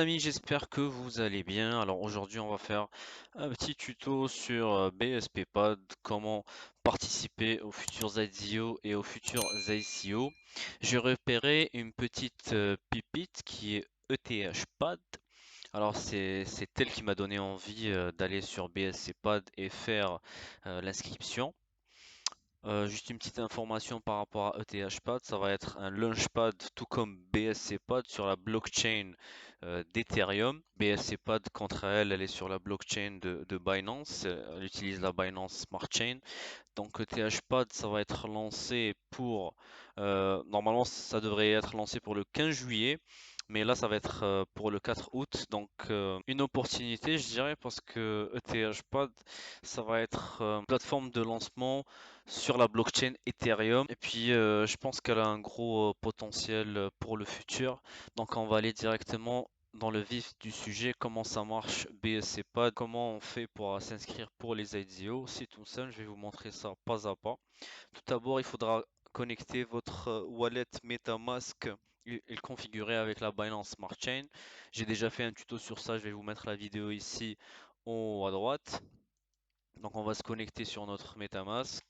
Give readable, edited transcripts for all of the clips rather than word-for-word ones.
amis, j'espère que vous allez bien. Alors aujourd'hui, on va faire un petit tuto sur BSP Pod, comment participer aux futurs IDO et aux futurs ICO. J'ai repéré une petite pipite qui est ETH Pad. Alors c'est elle qui m'a donné envie d'aller sur BSC Pad et faire l'inscription. Juste une petite information par rapport à ETHPad, ça va être un Launchpad tout comme BSCPad sur la blockchain d'Ethereum. BSCPad, contre elle, elle est sur la blockchain de Binance, elle utilise la Binance Smart Chain. Donc ETHPad, ça va être lancé pour, normalement ça devrait être lancé pour le 15 juillet, mais là ça va être pour le 4 août, donc une opportunité je dirais parce que ETHPad, ça va être une plateforme de lancement sur la blockchain Ethereum, et puis je pense qu'elle a un gros potentiel pour le futur, donc on va aller directement dans le vif du sujet, comment ça marche BSC Pad, comment on fait pour s'inscrire pour les IDO. C'est tout simple, je vais vous montrer ça pas à pas. Tout d'abord, il faudra connecter votre wallet MetaMask et le configurer avec la Binance Smart Chain. J'ai déjà fait un tuto sur ça, je vais vous mettre la vidéo ici en haut à droite. Donc on va se connecter sur notre MetaMask.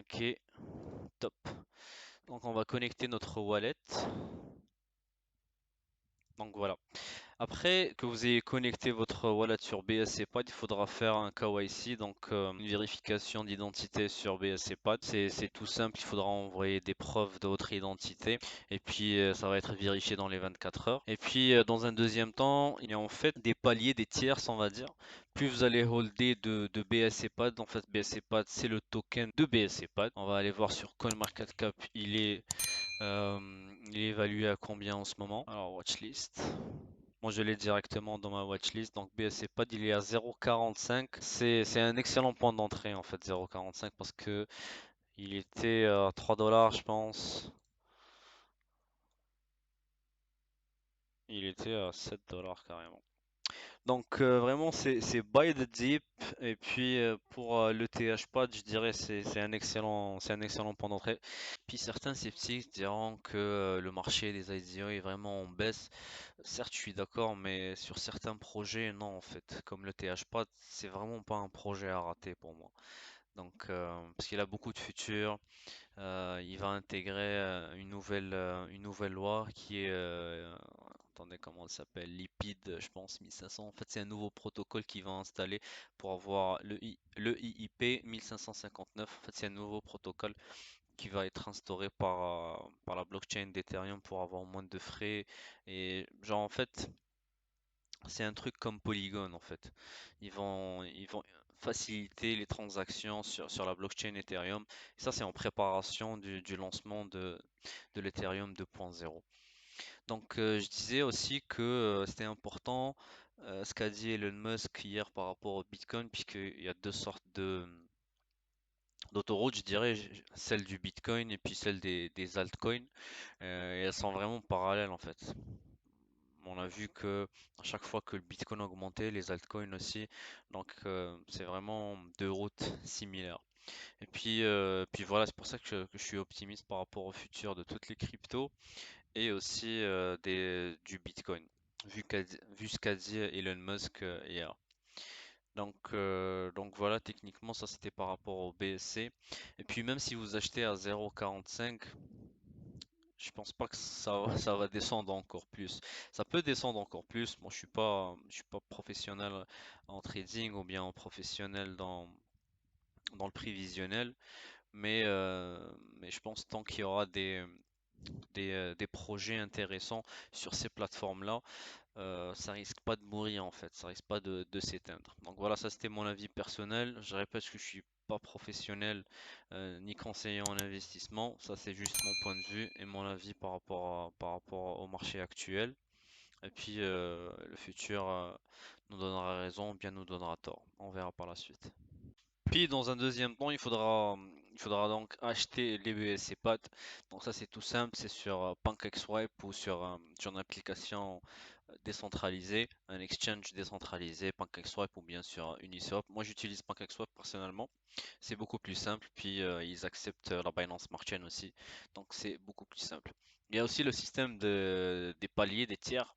Ok, top. Donc on va connecter notre wallet. Donc voilà. Après que vous ayez connecté votre wallet sur BSC Pad, il faudra faire un KYC, donc une vérification d'identité sur BSC Pad. C'est tout simple, il faudra envoyer des preuves de votre identité et puis ça va être vérifié dans les 24 heures. Et puis dans un deuxième temps, il y a en fait des paliers, des tierces on va dire. Plus vous allez holder de BSC Pad, en fait BSC Pad c'est le token de BSC Pad. On va aller voir sur CoinMarketCap, euh, il est évalué à combien en ce moment. Alors watchlist. Moi, je l'ai directement dans ma watchlist. Donc, BSC Pad, il est à 0,45. C'est un excellent point d'entrée en fait, 0,45 parce que il était à 3 dollars, je pense. Il était à 7 dollars carrément. Donc, vraiment, c'est buy the dip. Et puis, pour le TH Pad, je dirais c'est un excellent point d'entrée. Puis, certains sceptiques diront que le marché des IDO est vraiment en baisse. Certes, je suis d'accord, mais sur certains projets, non, en fait. Comme le THPad, c'est vraiment pas un projet à rater pour moi. Donc, parce qu'il a beaucoup de futur, il va intégrer une nouvelle loi qui est, attendez, comment elle s'appelle? Lipid, je pense, 1500. En fait, c'est un nouveau protocole qu'il va installer pour avoir le IIP 1559. En fait, c'est un nouveau protocole qui va être instauré par la blockchain d'Ethereum pour avoir moins de frais. Et genre, en fait, c'est un truc comme Polygon en fait. Ils vont faciliter les transactions sur la blockchain Ethereum. Et ça, c'est en préparation du lancement de l'Ethereum 2.0. Donc, je disais aussi que c'était important ce qu'a dit Elon Musk hier par rapport au Bitcoin, puisqu'il y a deux sortes d'autoroutes, je dirais, celle du Bitcoin et puis celle des altcoins. Et elles sont vraiment parallèles en fait. On a vu que à chaque fois que le Bitcoin augmentait, les altcoins aussi. Donc c'est vraiment deux routes similaires. Et puis voilà, c'est pour ça que je suis optimiste par rapport au futur de toutes les cryptos et aussi du Bitcoin, vu ce qu'a dit Elon Musk hier. Donc voilà, techniquement ça c'était par rapport au BSC. Et puis même si vous achetez à 0,45, je pense pas que ça va descendre encore plus. Ça peut descendre encore plus. Moi, je suis pas professionnel en trading ou bien en professionnel dans le prévisionnel, mais je pense tant qu'il y aura des projets intéressants sur ces plateformes-là, ça risque pas de mourir en fait, ça risque pas de s'éteindre. Donc voilà, ça c'était mon avis personnel. Je répète que je suis pas professionnel ni conseiller en investissement. Ça c'est juste mon point de vue et mon avis par rapport au marché actuel. Et puis le futur nous donnera raison ou bien nous donnera tort. On verra par la suite. Puis dans un deuxième temps, il faudra donc acheter les BSC Pad. Donc ça c'est tout simple, c'est sur PancakeSwap ou sur une application décentralisé, un exchange décentralisé, PancakeSwap ou bien sûr Uniswap. Moi j'utilise PancakeSwap personnellement, c'est beaucoup plus simple, puis ils acceptent la Binance Smart Chain aussi, donc c'est beaucoup plus simple. Il y a aussi le système des paliers, des tiers.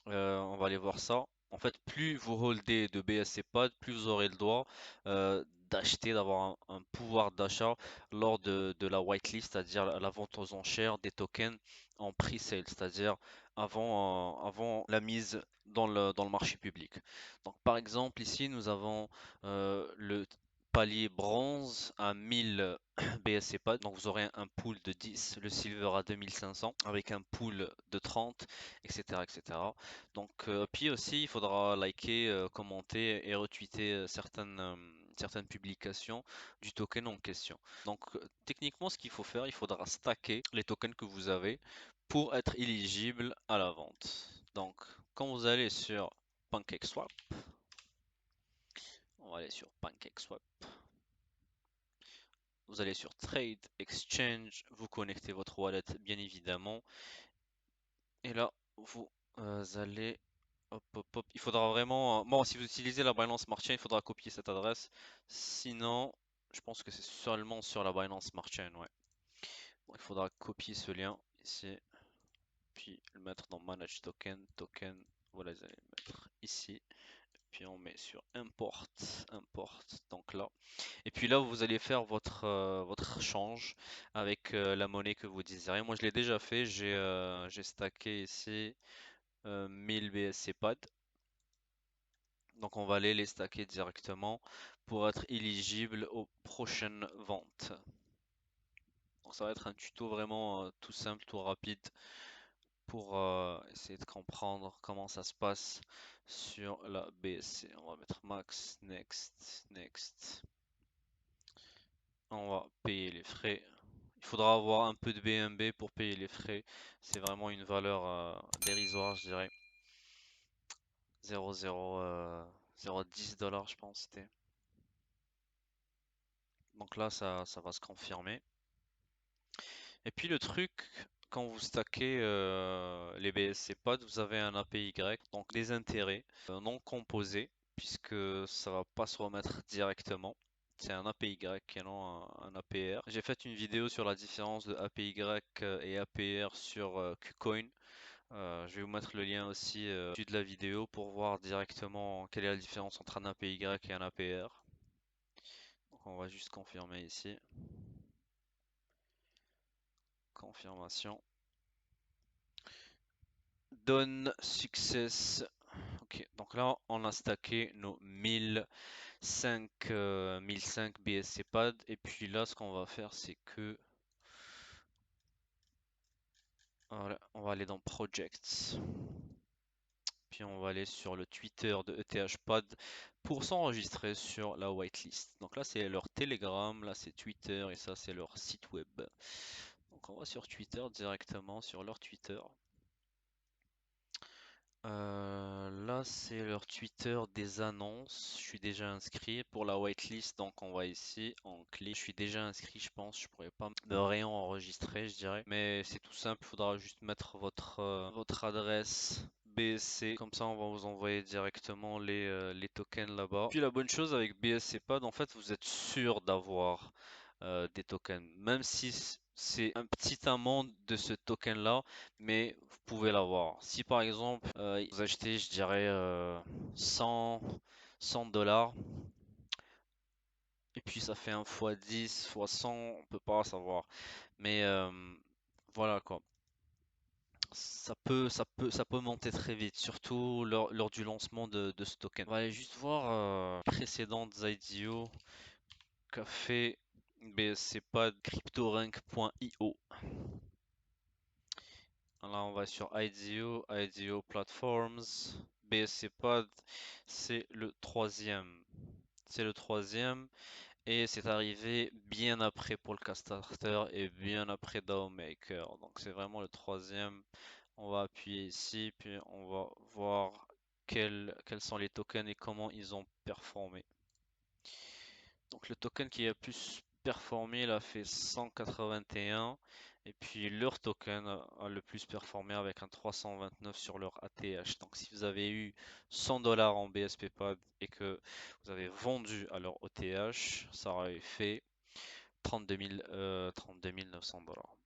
On va aller voir ça. En fait, plus vous holdez de BSC Pod, plus vous aurez le droit d'acheter, d'avoir un pouvoir d'achat lors de la whitelist, c'est-à-dire la vente aux enchères des tokens en pre-sale, c'est-à-dire avant la mise dans le marché public. Donc, par exemple, ici, nous avons le palier bronze à 1000 BSC Pod. Donc, vous aurez un pool de 10, le silver à 2500 avec un pool de 30, etc., etc. Donc, puis aussi, il faudra liker, commenter et retweeter certaines publications du token en question. Donc, techniquement, ce qu'il faut faire, il faudra stacker les tokens que vous avez pour être éligible à la vente. Donc, quand vous allez sur PancakeSwap, on va aller sur PancakeSwap, vous allez sur Trade Exchange, vous connectez votre wallet bien évidemment, et là, vous allez hop, hop, hop. Il faudra vraiment. Bon, si vous utilisez la Binance Smart Chain, il faudra copier cette adresse. Sinon, je pense que c'est seulement sur la Binance Smart Chain, ouais. Bon, il faudra copier ce lien ici, puis le mettre dans Manage Token, Token. Voilà, vous allez le mettre ici. Puis on met sur Import, Import, donc là. Et puis là, vous allez faire votre change avec la monnaie que vous désirez. Moi, je l'ai déjà fait. J'ai stacké ici 1000 BSC PAD. Donc on va aller les stacker directement pour être éligible aux prochaines ventes. Donc ça va être un tuto vraiment tout simple, tout rapide pour essayer de comprendre comment ça se passe sur la BSC. On va mettre max, next, next. On va payer les frais. Il faudra avoir un peu de BNB pour payer les frais. C'est vraiment une valeur dérisoire, je dirais. 0,10 dollars, je pense, c'était. Donc là, ça va se confirmer. Et puis le truc, quand vous stackez les BSC pods, vous avez un APY, donc des intérêts non composés, puisque ça va pas se remettre directement. C'est un APY et non un APR. J'ai fait une vidéo sur la différence de APY et APR sur KuCoin. Je vais vous mettre le lien aussi au-dessus de la vidéo pour voir directement quelle est la différence entre un APY et un APR. Donc on va juste confirmer ici. Confirmation. Donne success. Ok, donc là on a stacké nos 1005 BSC pad et puis là ce qu'on va faire c'est que voilà, on va aller dans Projects puis on va aller sur le Twitter de ETH Pad pour s'enregistrer sur la whitelist. Donc là c'est leur Telegram, là c'est Twitter et ça c'est leur site web. Donc on va sur Twitter directement sur leur Twitter. Là, c'est leur Twitter des annonces. Je suis déjà inscrit pour la whitelist, donc on va ici, on clique. Je suis déjà inscrit, je pense. Je pourrais pas me réenregistrer, je dirais. Mais c'est tout simple, il faudra juste mettre votre adresse BSC. Comme ça, on va vous envoyer directement les tokens là-bas. Puis la bonne chose avec BSC Pad, en fait, vous êtes sûr d'avoir des tokens. Même si c'est un petit amont de ce token là, mais vous pouvez l'avoir. Si par exemple vous achetez, je dirais 100 $, et puis ça fait un fois 10 fois 100, on peut pas savoir. Mais voilà quoi. Ça peut monter très vite, surtout lors du lancement de ce token. On va aller juste voir précédentes IDO qu'a fait BSC Pad cryptorank.io. Là, on va sur IDO, IDO Platforms, BSC Pod, c'est le troisième. C'est le troisième et c'est arrivé bien après Polkastarter et bien après DAO Maker. Donc c'est vraiment le troisième. On va appuyer ici, puis on va voir quels sont les tokens et comment ils ont performé. Donc le token qui a plus performé, il a fait 181. Et puis leur token a le plus performé avec un 329 sur leur ATH. Donc si vous avez eu 100 dollars en BSP Pad et que vous avez vendu à leur OTH, ça aurait fait 32 900 dollars.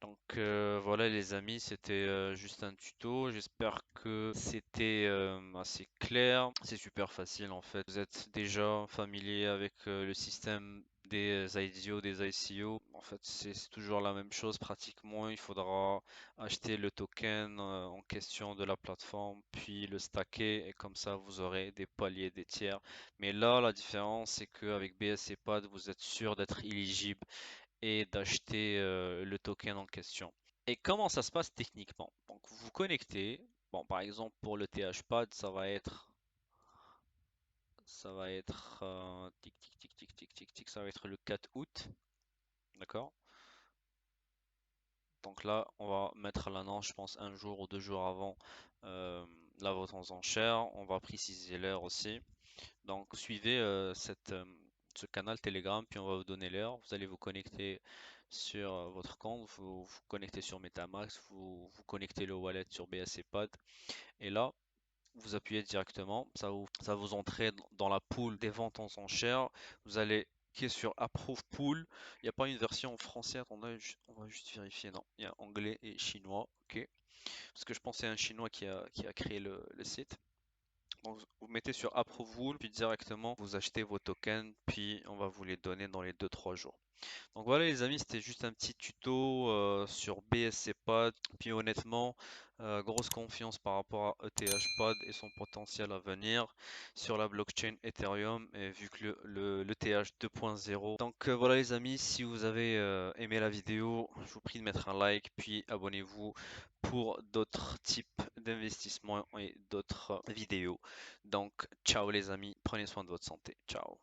Donc voilà les amis, c'était juste un tuto. J'espère que c'était assez clair. C'est super facile en fait. Vous êtes déjà familier avec le système des IDO, des ICO. En fait, c'est toujours la même chose pratiquement. Il faudra acheter le token en question de la plateforme, puis le stacker et comme ça vous aurez des paliers, des tiers. Mais là, la différence, c'est qu'avec BSC Pad, vous êtes sûr d'être éligible et d'acheter le token en question. Et comment ça se passe techniquement? Donc vous vous connectez. Bon, par exemple pour le THPad, ça va être tic tic tic tic tic tic tic, ça va être le 4 août, d'accord? Donc là, on va mettre l'annonce, je pense, un jour ou 2 jours avant la vente aux enchères. On va préciser l'heure aussi. Donc suivez ce canal Telegram, puis on va vous donner l'heure. Vous allez vous connecter sur votre compte, vous vous connectez sur MetaMask, vous connectez le wallet sur BSC Pad, et là, vous appuyez directement, ça vous entrer dans la pool des ventes en enchères. Vous allez cliquer sur Approve Pool. Il n'y a pas une version en français, attendez, on va juste vérifier. Non, il y a anglais et chinois, ok. Parce que je pense que c'est un chinois qui a créé le site. Donc, vous mettez sur Approve, puis directement vous achetez vos tokens, puis on va vous les donner dans les 2-3 jours. Donc voilà les amis, c'était juste un petit tuto sur BSC Pod. Puis honnêtement, grosse confiance par rapport à ETH Pod et son potentiel à venir sur la blockchain Ethereum, et vu que l'ETH 2.0. Donc voilà les amis, si vous avez aimé la vidéo, je vous prie de mettre un like, puis abonnez-vous pour d'autres types d'investissements et d'autres vidéos. Donc ciao les amis, prenez soin de votre santé. Ciao.